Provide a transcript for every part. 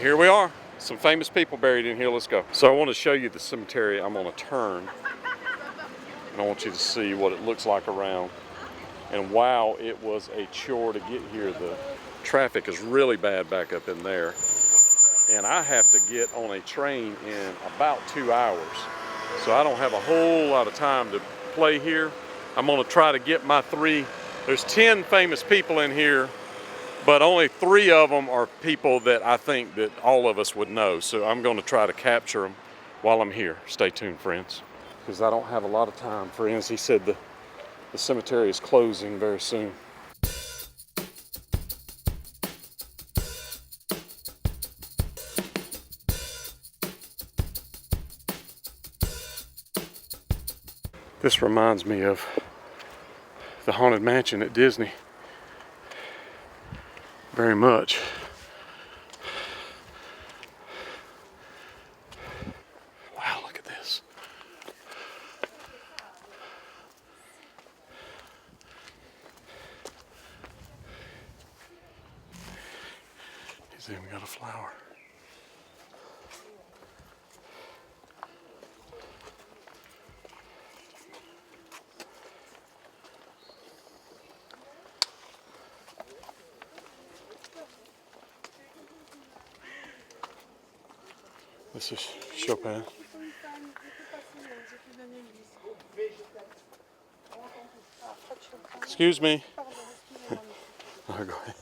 Here we are. Some famous people buried in here. Let's go. So I want to show you the cemetery. I'm on a turn. And I want you to see what it looks like around. And wow, it was a chore to get here. The traffic is really bad back up in there. And I have to get on a train in about 2 hours. So I don't have a whole lot of time to play here. I'm gonna try to get my there's 10 famous people in here, but only 3 of them are people that I think that all of us would know. So I'm gonna try to capture them while I'm here. Stay tuned, friends. Because I don't have a lot of time, friends. He said the cemetery is closing very soon. This reminds me of the Haunted Mansion at Disney. Very much. Wow, look at this. He's even got a flower. This is Chopin. Excuse me. Oh, go ahead.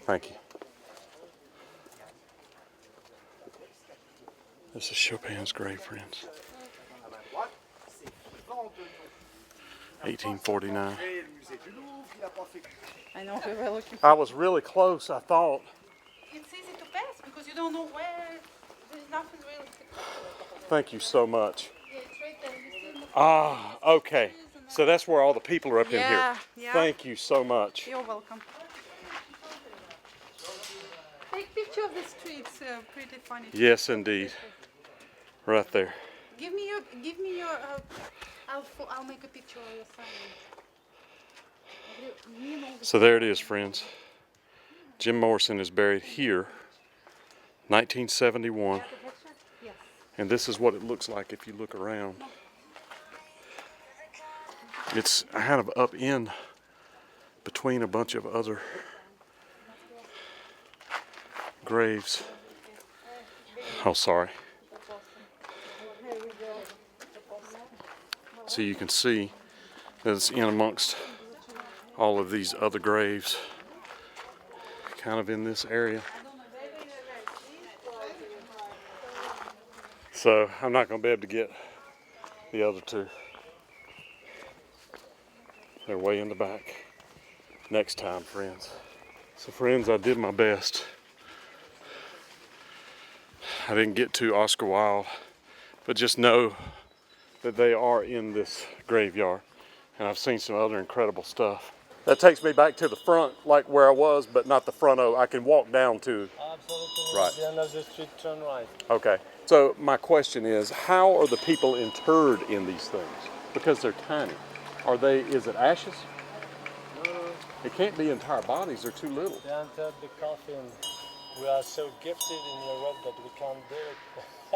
Thank you. This is Chopin's grave, friends. 1849. I was really close, I thought. It's easy to pass because you don't know where. There's nothing really. Thank you so much. Yeah, it's right there. You see Ah, okay. So that's where all the people are up in here. Yeah. Thank you so much. You're welcome. Take picture of the streets. Pretty funny. Yes, indeed. Right there. Give me your. I'll make a picture of your sign. So there it is, friends. Jim Morrison is buried here, 1971. Yes. And this is what it looks like if you look around. It's kind of up in between a bunch of other graves. Oh, sorry. So you can see that it's in amongst all of these other graves, kind of in this area. So I'm not going to be able to get the other 2. They're way in the back. Next time, friends. So friends, I did my best. I didn't get to Oscar Wilde, but just know that they are in this graveyard. And I've seen some other incredible stuff. That takes me back to the front, like where I was, but not the front of. I can walk down to. Absolutely. Right. At the end of the street, turn right. Okay. So my question is, how are the people interred in these things? Because they're tiny. Is it ashes? No. It can't be entire bodies, they're too little. They entered the coffin. We are so gifted in Europe that we can do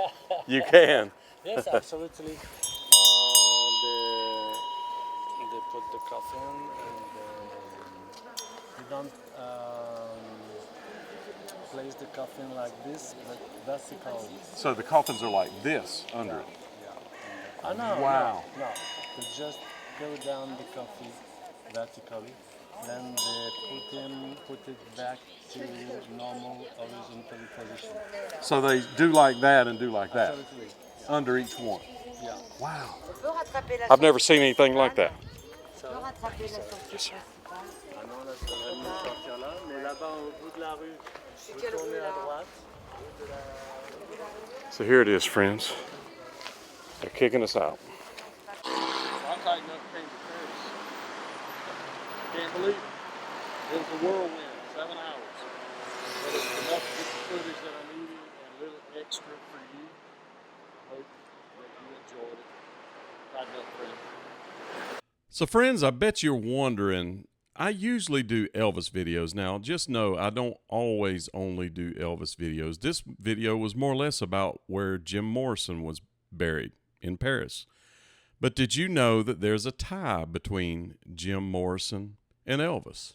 it. You can. Yes, absolutely. They put the coffin and you don't place the coffin like this, but vertical. So the coffins are like this under it. Oh, no, Wow. No. They just go down the coffin vertically. Then they put it back to normal horizontal position. So they do like that and do like that Absolutely. under each one. Yeah. Wow. I've never seen anything like that. Yes, sir. So here it is, friends. They're kicking us out. I tightened up came to Paris. Can't believe it. It was a whirlwind, 7 hours. But it's enough to get the footage that I needed and a little extra for you. I hope that you enjoyed it. Tighten up, friends. So friends, I bet you're wondering, I usually do Elvis videos. Now, just know I don't always only do Elvis videos. This video was more or less about where Jim Morrison was buried in Paris. But did you know that there's a tie between Jim Morrison and Elvis?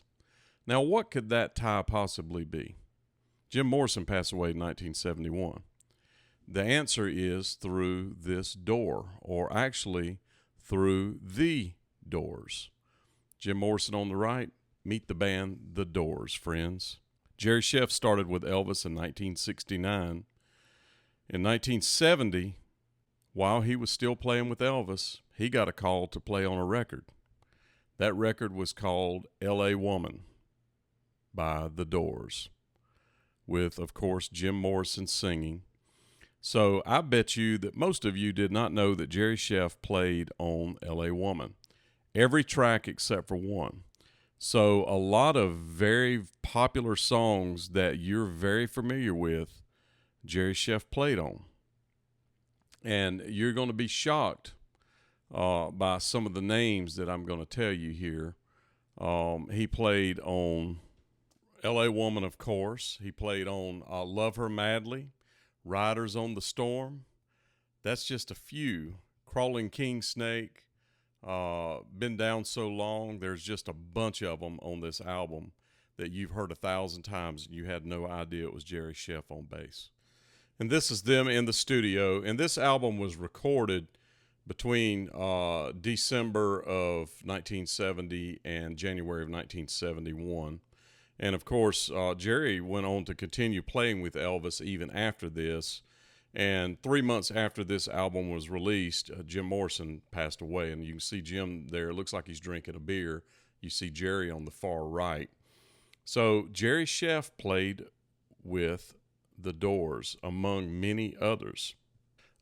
Now, what could that tie possibly be? Jim Morrison passed away in 1971. The answer is through this door, or actually through the Doors. Jim Morrison on the right, meet the band The Doors, friends. Jerry Scheff started with Elvis in 1969. In 1970, while he was still playing with Elvis, he got a call to play on a record. That record was called L.A. Woman by The Doors, with, of course, Jim Morrison singing. So I bet you that most of you did not know that Jerry Scheff played on L.A. Woman. Every track except for one. So a lot of very popular songs that you're very familiar with, Jerry Scheff played on. And you're going to be shocked by some of the names that I'm going to tell you here. He played on L.A. Woman, of course. He played on Love Her Madly, Riders on the Storm. That's just a few. Crawling King Snake. Been Down So Long. There's just a bunch of them on this album that you've heard 1,000 times and you had no idea it was Jerry Scheff on bass. And this is them in the studio. And this album was recorded between December of 1970 and January of 1971. And of course, Jerry went on to continue playing with Elvis even after this. And 3 months after this album was released, Jim Morrison passed away. And you can see Jim there. It looks like he's drinking a beer. You see Jerry on the far right. So Jerry Scheff played with The Doors, among many others.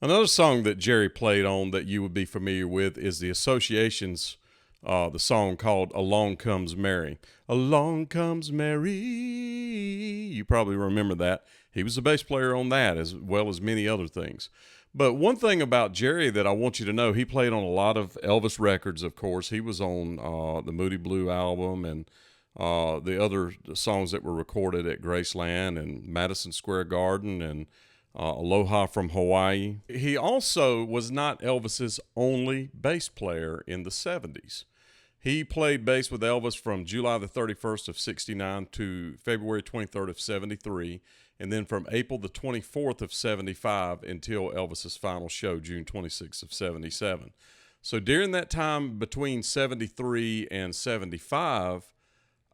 Another song that Jerry played on that you would be familiar with is the Association's the song called Along Comes Mary. Along Comes Mary. You probably remember that. He was the bass player on that as well as many other things. But one thing about Jerry that I want you to know, he played on a lot of Elvis records, of course. He was on the Moody Blue album and the other songs that were recorded at Graceland and Madison Square Garden and Aloha from Hawaii. He also was not Elvis's only bass player in the 70s. He played bass with Elvis from July the 31st of 69 to February 23rd of 73, and then from April the 24th of 75 until Elvis's final show, June 26th of 77. So during that time between 73 and 75,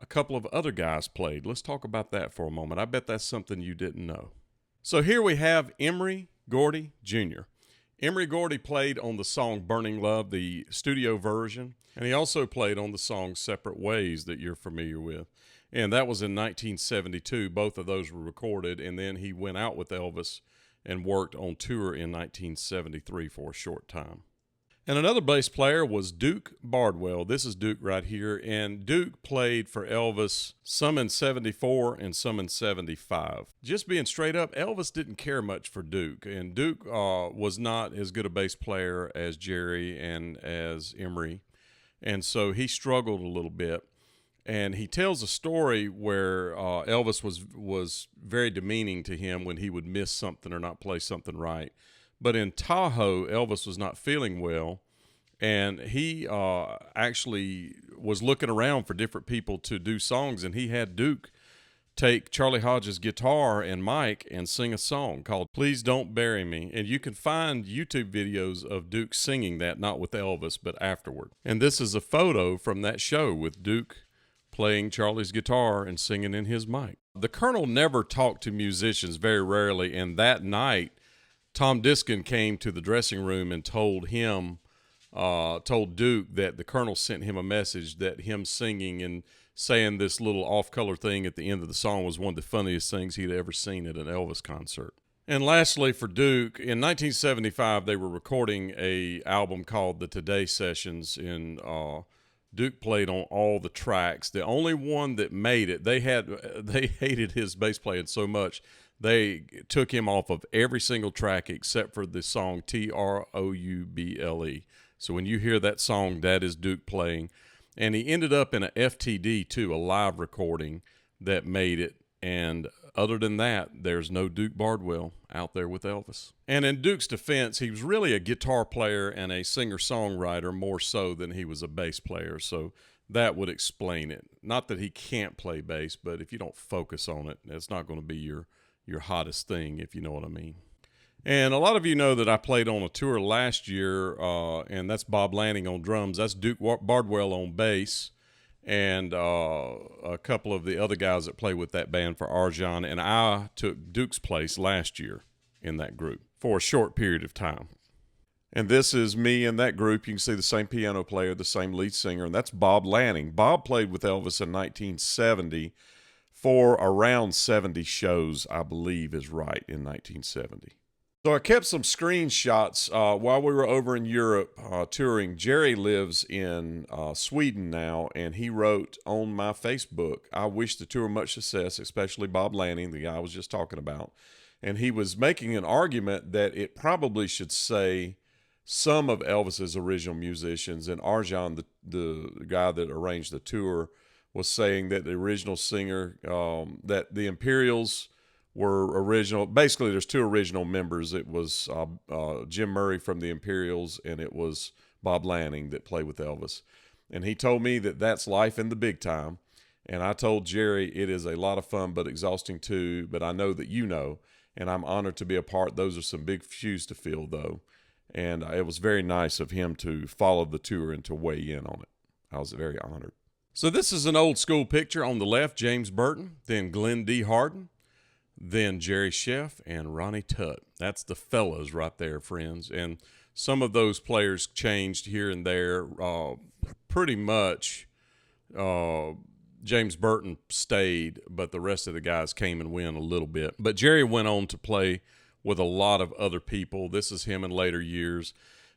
a couple of other guys played. Let's talk about that for a moment. I bet that's something you didn't know. So here we have Emory Gordy Jr. Emory Gordy played on the song Burning Love, the studio version, and he also played on the song Separate Ways that you're familiar with. And that was in 1972. Both of those were recorded, and then he went out with Elvis and worked on tour in 1973 for a short time. And another bass player was Duke Bardwell. This is Duke right here. And Duke played for Elvis some in 74 and some in 75. Just being straight up, Elvis didn't care much for Duke. And Duke was not as good a bass player as Jerry and as Emory. And so he struggled a little bit. And he tells a story where Elvis was very demeaning to him when he would miss something or not play something right. But in Tahoe, Elvis was not feeling well, and he actually was looking around for different people to do songs, and he had Duke take Charlie Hodges' guitar and mic and sing a song called Please Don't Bury Me. And you can find YouTube videos of Duke singing that, not with Elvis, but afterward. And this is a photo from that show with Duke playing Charlie's guitar and singing in his mic. The Colonel never talked to musicians, very rarely, and that night, Tom Diskin came to the dressing room and told Duke that the Colonel sent him a message that him singing and saying this little off-color thing at the end of the song was one of the funniest things he'd ever seen at an Elvis concert. And lastly, for Duke, in 1975, they were recording an album called the Today Sessions, and Duke played on all the tracks. The only one that made it, they hated his bass playing so much, they took him off of every single track except for the song Trouble. So when you hear that song, that is Duke playing. And he ended up in a FTD too, a live recording that made it. And other than that, there's no Duke Bardwell out there with Elvis. And in Duke's defense, he was really a guitar player and a singer-songwriter more so than he was a bass player. So that would explain it. Not that he can't play bass, but if you don't focus on it, it's not going to be your hottest thing, if you know what I mean. And a lot of you know that I played on a tour last year, and that's Bob Lanning on drums. That's Duke Bardwell on bass, and a couple of the other guys that play with that band for Arjan. And I took Duke's place last year in that group for a short period of time. And this is me in that group. You can see the same piano player, the same lead singer, and that's Bob Lanning. Bob played with Elvis in 1970 for around 70 shows, I believe is right, in 1970. So I kept some screenshots while we were over in Europe touring. Jerry lives in Sweden now, and he wrote on my Facebook, "I wish the tour much success, especially Bob Lanning," the guy I was just talking about. And he was making an argument that it probably should say some of Elvis's original musicians, and Arjan, the guy that arranged the tour, was saying that the original singer, that the Imperials were original. Basically, there's two original members. It was Jim Murray from the Imperials, and it was Bob Lanning that played with Elvis. And he told me that that's life in the big time. And I told Jerry it is a lot of fun, but exhausting too. But I know that you know, and I'm honored to be a part. Those are some big shoes to fill, though. And it was very nice of him to follow the tour and to weigh in on it. I was very honored. So this is an old school picture. On the left, James Burton, then Glenn D. Hardin, then Jerry Sheff and Ronnie Tutt. That's the fellas right there, friends. And some of those players changed here and there. Pretty much James Burton stayed, but the rest of the guys came and went a little bit. But Jerry went on to play with a lot of other people. This is him in later years.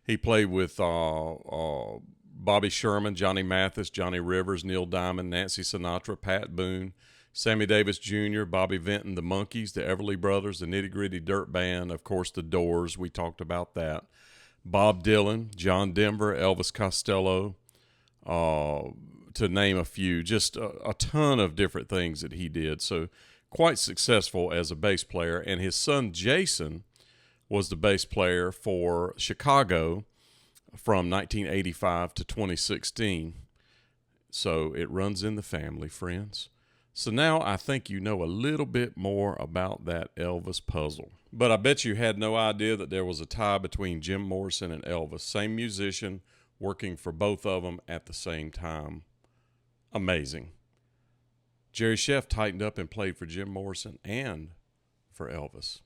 He played with Bobby Sherman, Johnny Mathis, Johnny Rivers, Neil Diamond, Nancy Sinatra, Pat Boone, Sammy Davis Jr., Bobby Vinton, the Monkees, the Everly Brothers, the Nitty Gritty Dirt Band, of course, the Doors. We talked about that. Bob Dylan, John Denver, Elvis Costello, to name a few. Just a ton of different things that he did. So quite successful as a bass player. And his son Jason was the bass player for Chicago from 1985 to 2016. So it runs in the family, friends. So now I think you know a little bit more about that Elvis puzzle. But I bet you had no idea that there was a tie between Jim Morrison and Elvis. Same musician, working for both of them at the same time. Amazing. Jerry Sheff tightened up and played for Jim Morrison and for Elvis.